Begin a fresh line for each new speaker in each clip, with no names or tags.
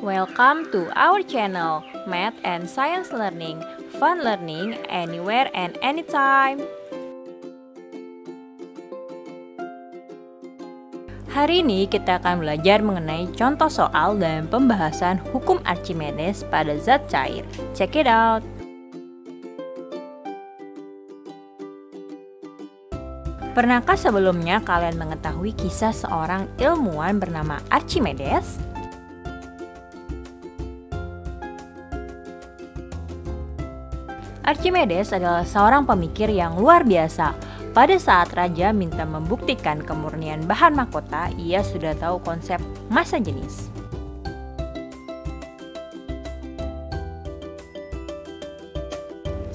Welcome to our channel, Math and Science Learning, fun learning anywhere and anytime. Hari ini kita akan belajar mengenai contoh soal dan pembahasan hukum Archimedes pada zat cair. Check it out! Pernahkah sebelumnya kalian mengetahui kisah seorang ilmuwan bernama Archimedes? Archimedes adalah seorang pemikir yang luar biasa. Pada saat raja minta membuktikan kemurnian bahan mahkota, ia sudah tahu konsep massa jenis.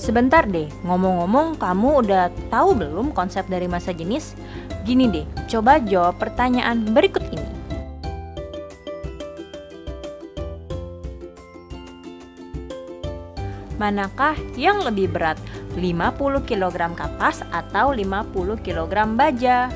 Sebentar deh, ngomong-ngomong, kamu udah tahu belum konsep dari massa jenis? Gini deh, coba jawab pertanyaan berikut ini. Manakah yang lebih berat, 50 kg kapas atau 50 kg baja?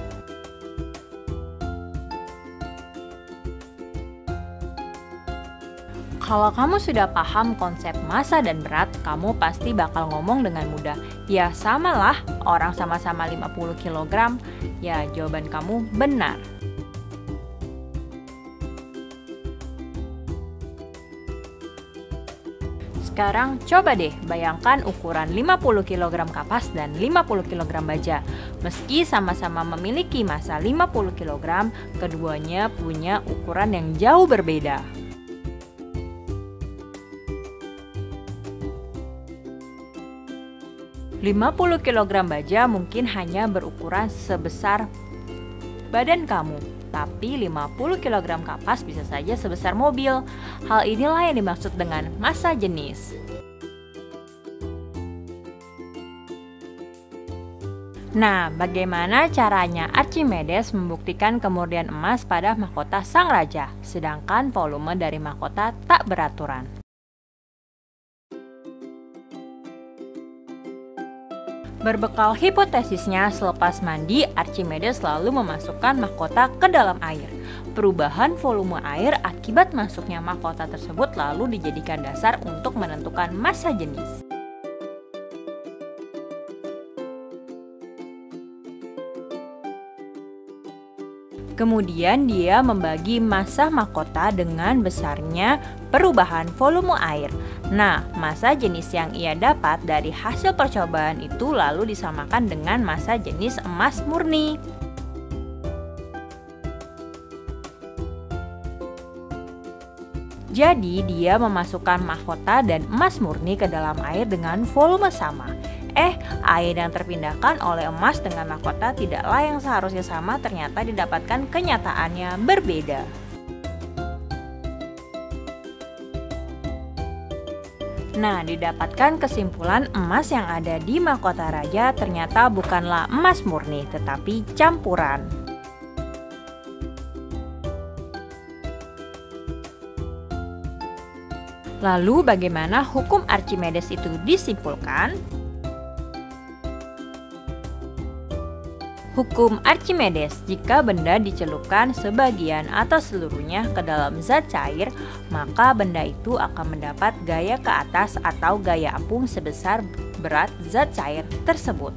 Kalau kamu sudah paham konsep massa dan berat, kamu pasti bakal ngomong dengan mudah. Ya samalah, orang sama-sama 50 kg. Ya, jawaban kamu benar. Sekarang coba deh bayangkan ukuran 50 kg kapas dan 50 kg baja. Meski sama-sama memiliki massa 50 kg, keduanya punya ukuran yang jauh berbeda. "50 kg baja mungkin hanya berukuran sebesar badan kamu, tapi 50 kg kapas bisa saja sebesar mobil. Hal inilah yang dimaksud dengan massa jenis. Nah, bagaimana caranya Archimedes membuktikan kemurnian emas pada mahkota sang raja, sedangkan volume dari mahkota tak beraturan? Berbekal hipotesisnya, selepas mandi, Archimedes lalu memasukkan mahkota ke dalam air. Perubahan volume air akibat masuknya mahkota tersebut lalu dijadikan dasar untuk menentukan massa jenis. Kemudian dia membagi massa mahkota dengan besarnya perubahan volume air. Nah, massa jenis yang ia dapat dari hasil percobaan itu lalu disamakan dengan massa jenis emas murni. Jadi, dia memasukkan mahkota dan emas murni ke dalam air dengan volume sama. Air yang terpindahkan oleh emas dengan mahkota tidaklah yang seharusnya sama, ternyata didapatkan kenyataannya berbeda. Nah, didapatkan kesimpulan emas yang ada di mahkota raja ternyata bukanlah emas murni, tetapi campuran. Lalu bagaimana hukum Archimedes itu disimpulkan? Hukum Archimedes, jika benda dicelupkan sebagian atau seluruhnya ke dalam zat cair, maka benda itu akan mendapat gaya ke atas atau gaya apung sebesar berat zat cair tersebut.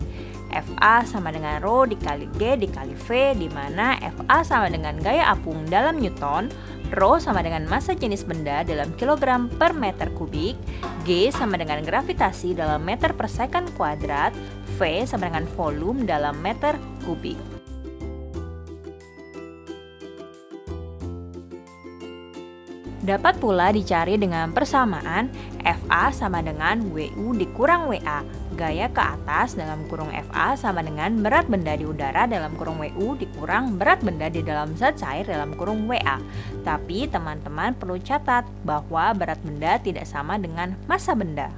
Fa sama dengan Rho dikali G dikali V, di mana Fa sama dengan gaya apung dalam Newton, Rho sama dengan massa jenis benda dalam kilogram per meter kubik, G sama dengan gravitasi dalam meter per second kuadrat, V sama dengan volume dalam meter kubik. Dapat pula dicari dengan persamaan Fa sama dengan Wu dikurang Wa. Gaya ke atas dalam kurung Fa sama dengan berat benda di udara dalam kurung Wu dikurang berat benda di dalam zat cair dalam kurung Wa. Tapi teman-teman perlu catat bahwa berat benda tidak sama dengan massa benda.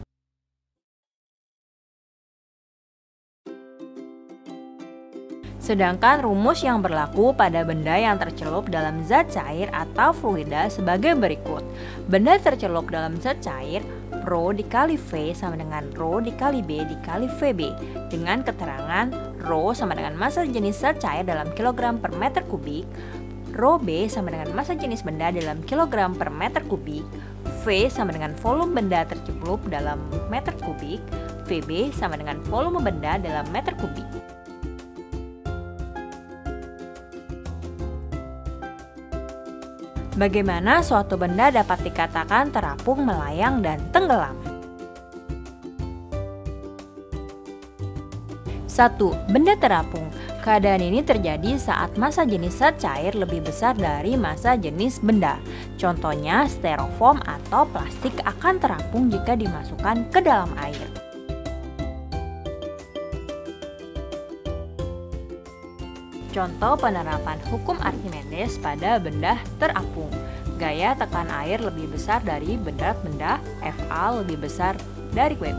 Sedangkan rumus yang berlaku pada benda yang tercelup dalam zat cair atau fluida sebagai berikut. Benda tercelup dalam zat cair, Rho dikali V sama dengan Rho dikali B dikali VB. Dengan keterangan Rho sama dengan massa jenis zat cair dalam kilogram per meter kubik, Rho B sama dengan massa jenis benda dalam kilogram per meter kubik, V sama dengan volume benda tercelup dalam meter kubik, Vb sama dengan volume benda dalam meter kubik. Bagaimana suatu benda dapat dikatakan terapung, melayang, dan tenggelam? 1. Benda terapung. Keadaan ini terjadi saat massa jenis zat cair lebih besar dari massa jenis benda. Contohnya, styrofoam atau plastik akan terapung jika dimasukkan ke dalam air. Contoh penerapan hukum Archimedes pada benda terapung. Gaya tekan air lebih besar dari berat benda, Fa lebih besar dari Wu.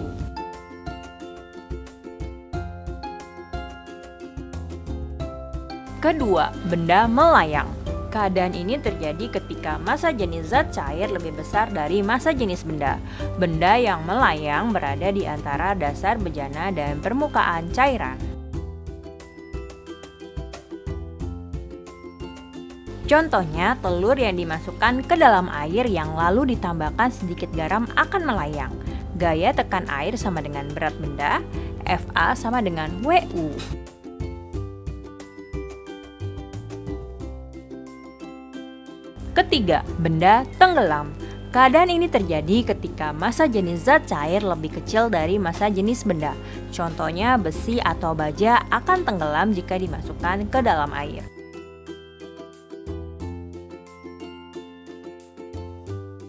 Kedua, benda melayang. Keadaan ini terjadi ketika massa jenis zat cair lebih besar dari massa jenis benda. Benda yang melayang berada di antara dasar bejana dan permukaan cairan. Contohnya, telur yang dimasukkan ke dalam air yang lalu ditambahkan sedikit garam akan melayang. Gaya tekan air sama dengan berat benda, Fa sama dengan Wu. Ketiga, benda tenggelam. Keadaan ini terjadi ketika massa jenis zat cair lebih kecil dari massa jenis benda. Contohnya, besi atau baja akan tenggelam jika dimasukkan ke dalam air.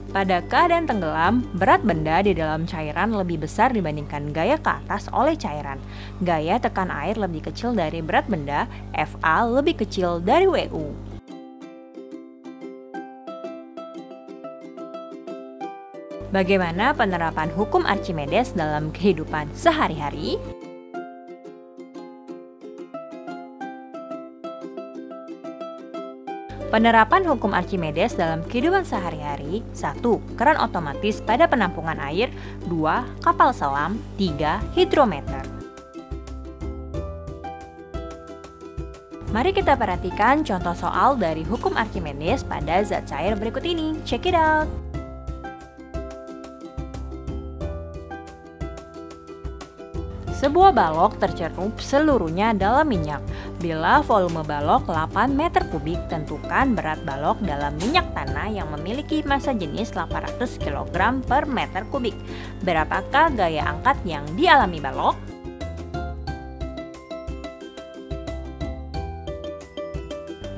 Pada keadaan tenggelam, berat benda di dalam cairan lebih besar dibandingkan gaya ke atas oleh cairan. Gaya tekan air lebih kecil dari berat benda, Fa lebih kecil dari Wu. Bagaimana penerapan hukum Archimedes dalam kehidupan sehari-hari? Penerapan hukum Archimedes dalam kehidupan sehari-hari: 1. Keran otomatis pada penampungan air, 2. Kapal selam, 3. Hidrometer. Mari kita perhatikan contoh soal dari hukum Archimedes pada zat cair berikut ini. Check it out! Sebuah balok tercelup seluruhnya dalam minyak. Bila volume balok 8 meter kubik, tentukan berat balok dalam minyak tanah yang memiliki massa jenis 800 kg per meter kubik. Berapakah gaya angkat yang dialami balok?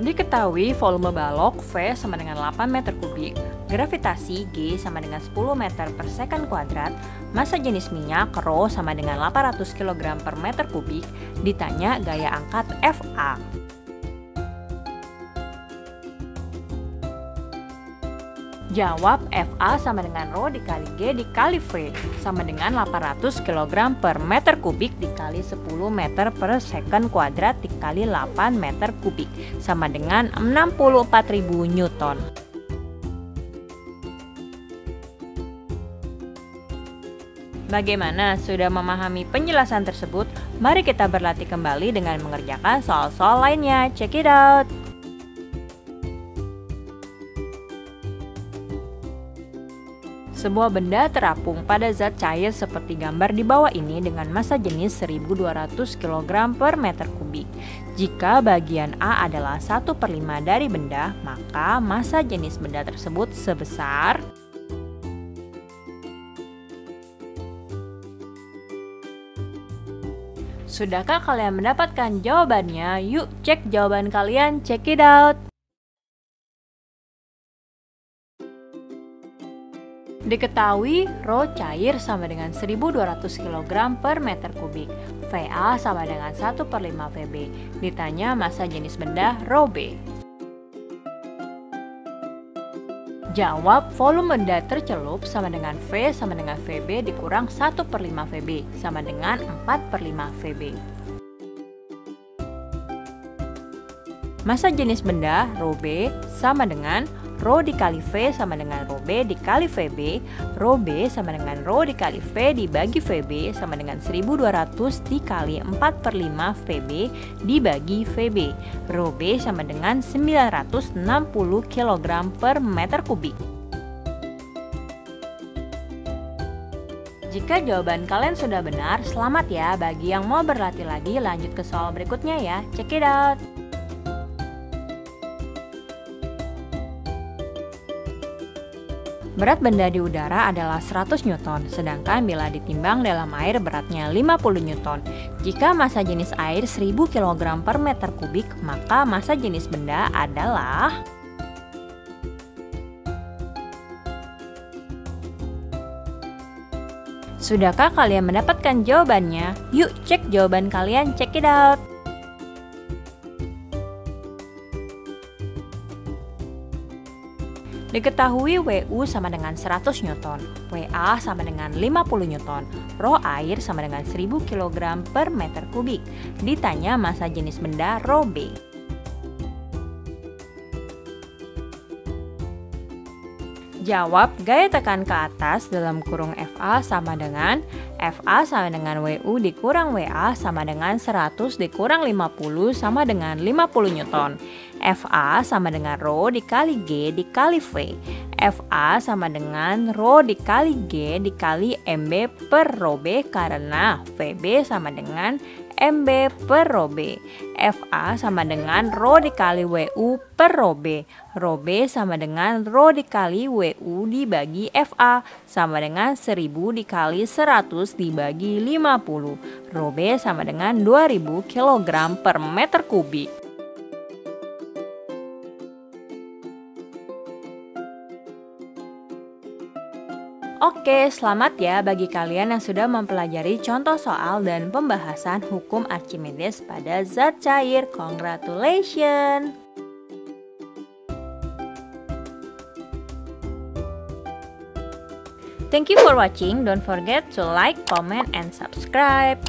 Diketahui volume balok V sama dengan 8 meter kubik, gravitasi G sama dengan 10 meter per second kuadrat, massa jenis minyak Rho sama dengan 800 kg per meter kubik, ditanya gaya angkat Fa. Jawab, Fa sama dengan Rho dikali G dikali V sama dengan 800 kg per meter kubik dikali 10 meter per second kuadrat dikali 8 meter kubik sama dengan 64.000 Newton. Bagaimana? Sudah memahami penjelasan tersebut? Mari kita berlatih kembali dengan mengerjakan soal-soal lainnya. Check it out! Sebuah benda terapung pada zat cair seperti gambar di bawah ini dengan massa jenis 1200 kg per meter kubik. Jika bagian A adalah 1/5 dari benda, maka massa jenis benda tersebut sebesar Sudahkah kalian mendapatkan jawabannya? Yuk cek jawaban kalian, check it out! Diketahui Rho cair sama dengan 1200 kg per meter kubik, Va sama dengan 1/5 Vb. Ditanya massa jenis benda Rho B. Jawab, volume benda tercelup sama dengan V sama dengan Vb dikurang 1/5 Vb sama dengan 4/5 Vb. Massa jenis benda Rho B sama dengan Rho dikali V sama dengan Rho B dikali VB. Rho B sama dengan Rho dikali V dibagi VB sama dengan 1200 dikali 4/5 VB dibagi VB. Rho B sama dengan 960 kg per meter kubik. Jika jawaban kalian sudah benar, selamat ya. Bagi yang mau berlatih lagi, lanjut ke soal berikutnya ya. Check it out! Berat benda di udara adalah 100 Newton, sedangkan bila ditimbang dalam air beratnya 50 Newton. Jika massa jenis air 1000 kg per meter kubik, maka massa jenis benda adalah... Sudahkah kalian mendapatkan jawabannya? Yuk cek jawaban kalian, check it out! Diketahui WU sama dengan 100 Newton, WA sama dengan 50 Newton, Rho air sama dengan 1000 kg per meter kubik. Ditanya massa jenis benda Rho B. Jawab, gaya tekan ke atas dalam kurung FA sama dengan WU dikurang WA sama dengan 100 dikurang 50 sama dengan 50 Newton. FA sama dengan Rho dikali G dikali V. FA sama dengan Rho dikali G dikali MB per Rho B karena VB sama dengan MB per Rho B. FA sama dengan Rho dikali WU per Rho B. Rho B sama dengan Rho dikali WU dibagi FA sama dengan 1000 dikali 100 dibagi 50. Rho B sama dengan 2000 kg per meter kubik. Oke, selamat ya bagi kalian yang sudah mempelajari contoh soal dan pembahasan hukum Archimedes pada zat cair. Congratulations! Thank you for watching. Don't forget to like, comment, and subscribe.